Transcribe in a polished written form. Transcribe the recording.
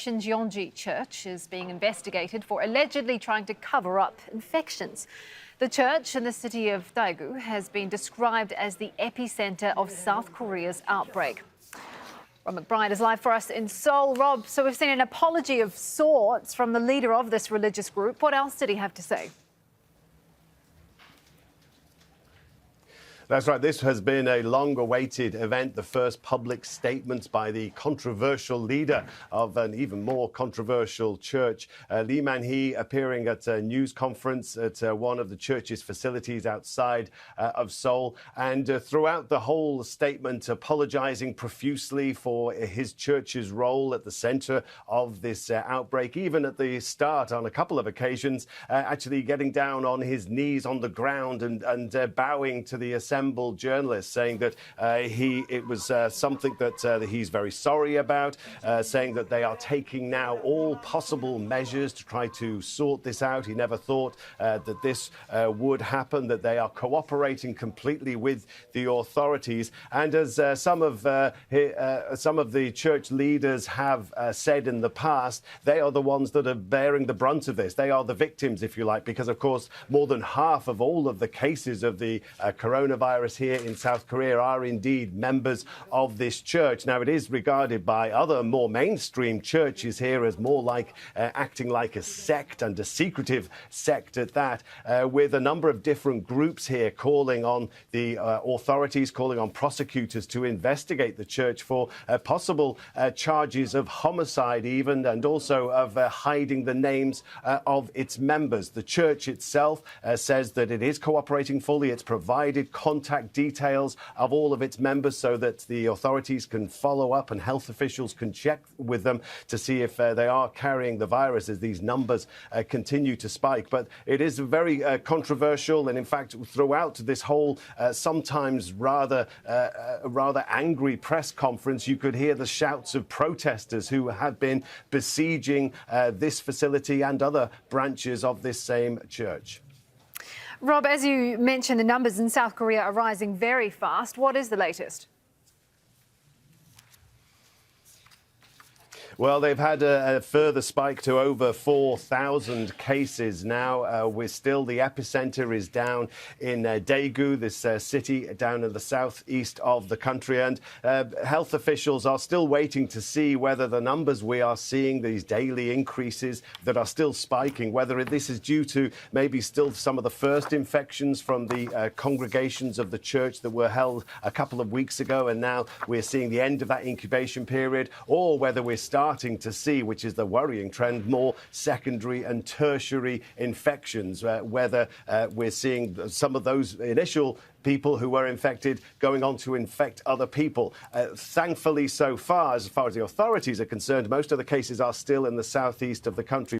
Shincheonji Church is being investigated for allegedly trying to cover up infections. The church in the city of Daegu has been described as the epicenter of South Korea's outbreak. Rob McBride is live for us in Seoul. Rob, so we've seen an apology of sorts from the leader of this religious group. What else did he have to say? That's right. This has been a long-awaited event, the first public statement by the controversial leader of an even more controversial church. Lee Man-hee appearing at a news conference at one of the church's facilities outside of Seoul, and throughout the whole statement apologizing profusely for his church's role at the center of this outbreak, even at the start on a couple of occasions, actually getting down on his knees on the ground and bowing to the assembled journalists, saying that it was something that he's very sorry about, saying that they are taking now all possible measures to try to sort this out. He never thought that this would happen, that they are cooperating completely with the authorities. And as some of the church leaders have said in the past, they are the ones that are bearing the brunt of this. They are the victims, if you like, because, of course, more than half of all of the cases of the coronavirus here in South Korea are indeed members of this church. Now, it is regarded by other more mainstream churches here as more like acting like a sect, and a secretive sect at that, with a number of different groups here calling on the authorities, calling on prosecutors to investigate the church for possible charges of homicide even, and also of hiding the names of its members. The church itself says that it is cooperating fully. It's provided contact details of all of its members so that the authorities can follow up and health officials can check with them to see if they are carrying the virus as these numbers continue to spike. But it is very controversial, and in fact throughout this whole sometimes rather angry press conference, you could hear the shouts of protesters who have been besieging this facility and other branches of this same church. Rob, as you mentioned, the numbers in South Korea are rising very fast. What is the latest? Well, they've had a further spike to over 4,000 cases now. We're still, the epicenter is down in Daegu, this city down in the southeast of the country. And health officials are still waiting to see whether the numbers we are seeing, these daily increases that are still spiking, whether this is due to maybe still some of the first infections from the congregations of the church that were held a couple of weeks ago, and now we're seeing the end of that incubation period, or whether we're starting to see, which is the worrying trend, more secondary and tertiary infections, whether we're seeing some of those initial people who were infected going on to infect other people. Thankfully, so far as the authorities are concerned, most of the cases are still in the southeast of the country.